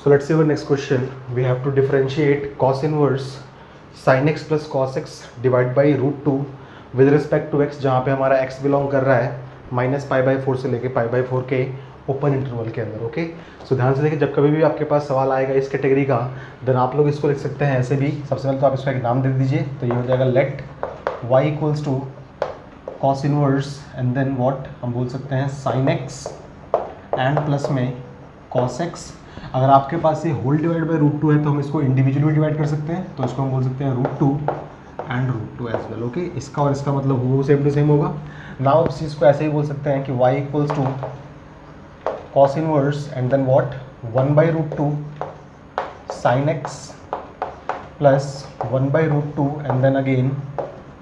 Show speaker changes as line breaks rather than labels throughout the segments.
So let's see our next question. We have to differentiate cos inverse sin x plus cos x divide by root two with respect to x, जहाँ पे हमारा x belong कर रहा है -π/4 से लेके π/4 के ओपन इंटरवल के अंदर। ओके, सो ध्यान से देखिए, जब कभी भी आपके पास सवाल आएगा इस कैटेगरी का, देन आप लोग इसको लिख सकते हैं ऐसे भी। सबसे पहले तो आप इसको एक नाम दे दीजिए, तो ये हो जाएगा let y equals to cos inverse and then what हम बोल सकते हैं sin x एंड प्लस में cos x। अगर आपके पास ये whole divide by root two है तो हम इसको इंडिविजुअली डिवाइड कर सकते हैं, तो इसको हम बोल सकते हैं root two and root two as well. Okay, इसका और इसका मतलब वो सेम टू सेम होगा। नाउ इस चीज़ को ऐसे ही बोल सकते हैं कि y equals to cos inverse and then what 1/√2 sin x plus 1/√2 and then again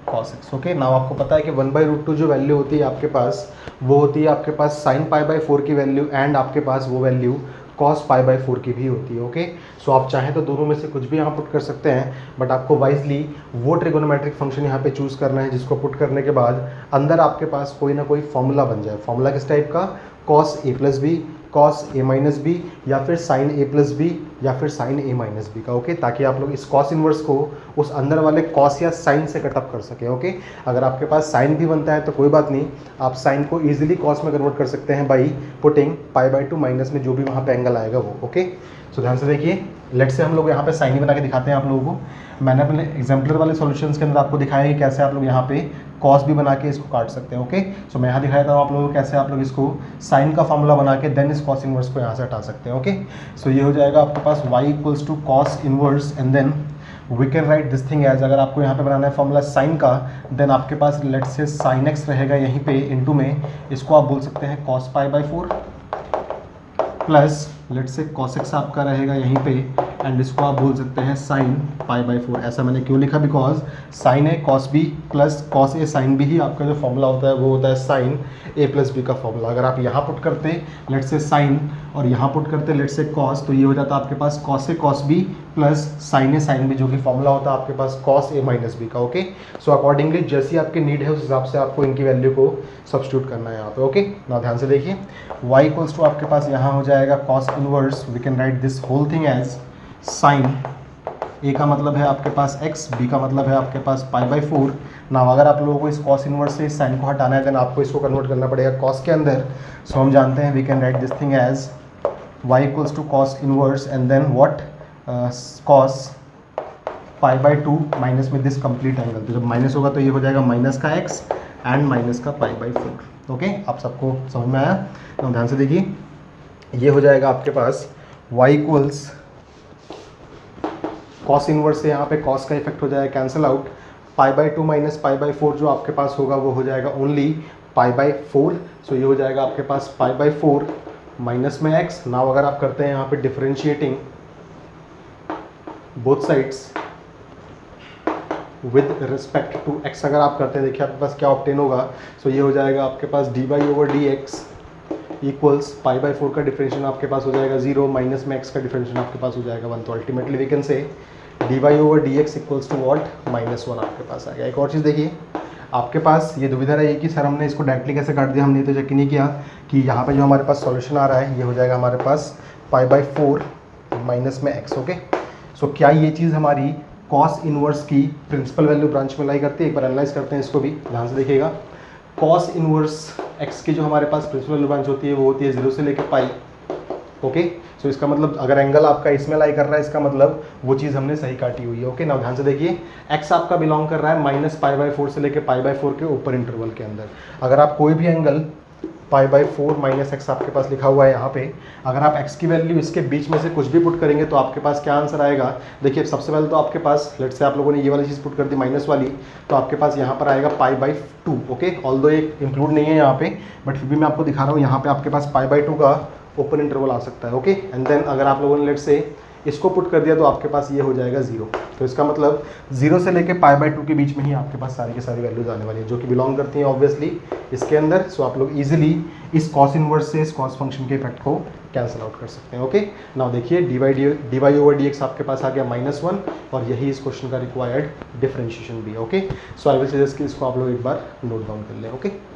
cos x। Okay, now आपको पता है कि 1/√2 जो वैल्यू होती है आपके पास, वो होती है आपके पास sin π/4 की वैल्यू एंड आपके पास वो वैल्यू cos π/4 की भी होती है। ओके, सो आप चाहें तो दोनों में से कुछ भी यहाँ पुट कर सकते हैं, बट आपको वाइजली वो ट्रिगोनोमेट्रिक फंक्शन यहाँ पे चूज़ करना है जिसको पुट करने के बाद अंदर आपके पास कोई ना कोई फॉर्मूला बन जाए। फॉर्मूला किस टाइप का? cos a plus B, cos a minus B, या फिर sin a प्लस बी, या फिर sin a माइनस बी का। ओके, ताकि आप लोग इस cos इनवर्स को उस अंदर वाले cos या sin से कटअप कर सके। ओके, अगर आपके पास sin भी बनता है तो कोई बात नहीं, आप sin को इजीली cos में कन्वर्ट कर सकते हैं बाई पुटिंग π/2 माइनस में जो भी वहाँ पे एंगल आएगा वो। ओके, सो ध्यान से देखिए, लेट से हम लोग यहाँ पे साइन ही बना के दिखाते हैं आप लोगों को। मैंने अपने एग्जाम्पलर वाले सॉल्यूशंस के अंदर आपको दिखाया कि कैसे आप लोग यहाँ पे कॉस भी बना के इसको काट सकते हैं। ओके, सो मैं यहाँ दिखाया था आप लोगों को कैसे आप लोग इसको साइन का फॉर्मूला बना के देन इस कॉस इनवर्स को यहाँ से हटा सकते हैं। ओके, सो ये हो जाएगा आपके पास y equals to cos inverse and then we can write this thing as, अगर आपको यहाँ पे बनाना है फॉर्मूला साइन का, देन आपके पास लेट से साइन एक्स रहेगा यहीं पे इनटू में, इसको आप बोल सकते हैं cos π/4 प्लस लेट से cos x आपका रहेगा यहीं पे एंड इसको आप बोल सकते हैं sin π/4। ऐसा मैंने क्यों लिखा? Because sin a cos b plus cos a sin b ही आपका जो फॉर्मूला होता है वो होता है sin a प्लस b का फॉर्मूला। अगर आप यहाँ पुट करते लेट से sin और यहाँ पुट करते लेट से cos, तो ये हो जाता आपके पास cos a cos b plus sin a sin b, जो कि फॉर्मूला होता है आपके पास cos a माइनस b का। ओके, सो अकॉर्डिंगली जैसी आपकी नीड है उस हिसाब से आपको इनकी वैल्यू को सब्स्टिट्यूट करना है यहाँ पे। ओके, ना ध्यान से देखिए, y इक्वल्स टू आपके पास यहाँ हो जाएगा cos inverse, we can write this whole thing as sine a का मतलब है आपके पास x, b का मतलब है आपके पास π/4। ना अगर आप लोगों को इस cos इनवर्स से इस साइन को हटाना है देन आपको इसको कन्वर्ट करना पड़ेगा cos के अंदर। सो हम जानते हैं we can write this thing as y equals to cos inverse and then what cos π/2 minus में दिस कंप्लीट एंगल। तो जब माइनस होगा तो ये हो जाएगा माइनस का x एंड माइनस का π/4। ओके, आप सबको समझ में आया? तो ध्यान से देखिए, ये हो जाएगा आपके पास y इक्वल्स cos इनवर्स से यहाँ पे cos का इफेक्ट हो जाएगा कैंसिल आउट, π/2 माइनस π/4 जो आपके पास होगा वो हो जाएगा ओनली π/4। सो ये हो जाएगा आपके पास π/4 माइनस में x। नाउ अगर आप करते हैं यहाँ पे differentiating both sides with respect to x, अगर आप करते हैं देखिए आपके पास क्या ऑब्टेन होगा। सो ये हो जाएगा आपके पास dy/dx इक्वल्स π/4 का डिफरेंशियल आपके पास हो जाएगा 0 माइनस में x का डिफरेंशियल आपके पास हो जाएगा 1। तो ultimately we can say dy/dx equals to what -1 आपके पास आएगा। एक और चीज़ देखिए, आपके पास ये दुविधा रही कि सर हमने इसको डायरेक्टली कैसे काट दिया, हमने तो चेक नहीं किया कि यहाँ पे जो हमारे पास सॉल्यूशन आ रहा है ये हो जाएगा हमारे पास π/4 माइनस में x। ओके, सो क्या ये चीज़ हमारी cos इनवर्स की प्रिंसिपल वैल्यू ब्रांच में लाई करती है? एक बार एनालाइज करते हैं इसको भी, ध्यान से देखिएगा। cos इनवर्स x की जो हमारे पास प्रिंसिपल वैल्यू ब्रांच होती है वो होती है 0 से लेके पाई। ओके, सो इसका मतलब अगर एंगल आपका इसमें लाई कर रहा है इसका मतलब वो चीज़ हमने सही काटी हुई है। ओके, नाउ ध्यान से देखिए, x आपका बिलोंग कर रहा है -π/4 से लेके π/4 के ऊपर इंटरवल के अंदर। अगर आप कोई भी एंगल π/4 माइनस x आपके पास लिखा हुआ है यहाँ पे, अगर आप x की वैल्यू इसके बीच में से कुछ भी पुट करेंगे तो आपके पास क्या आंसर आएगा? देखिए, सबसे पहले तो आपके पास लेट से आप लोगों ने ये वाली चीज़ पुट कर दी माइनस वाली, तो आपके पास यहाँ पर आएगा π/2। ओके, ऑल्दो ये इंक्लूड नहीं है यहाँ पे, बट फिर भी मैं आपको दिखा रहा हूँ, यहाँ पे आपके पास π/2 का ओपन इंटरवल आ सकता है। ओके, एंड देन अगर आप लोगों ने लेट से इसको पुट कर दिया तो आपके पास ये हो जाएगा 0। तो इसका मतलब 0 से लेके π/2 के बीच में ही आपके पास सारी की सारी वैल्यूज आने वाली है जो कि बिलोंग करती हैं ऑब्वियसली इसके अंदर। सो आप लोग इजीली इस cos इनवर्स से इस cos फंक्शन के इफेक्ट को कैंसिल आउट कर सकते हैं। ओके, नाउ देखिए dy/dx आपके पास आ गया -1 और यही इस क्वेश्चन का रिक्वायर्ड डिफरेंशिएशन भी है। Okay, so I will suggest कि इसको आप लोग एक बार नोट डाउन कर लें। ओके।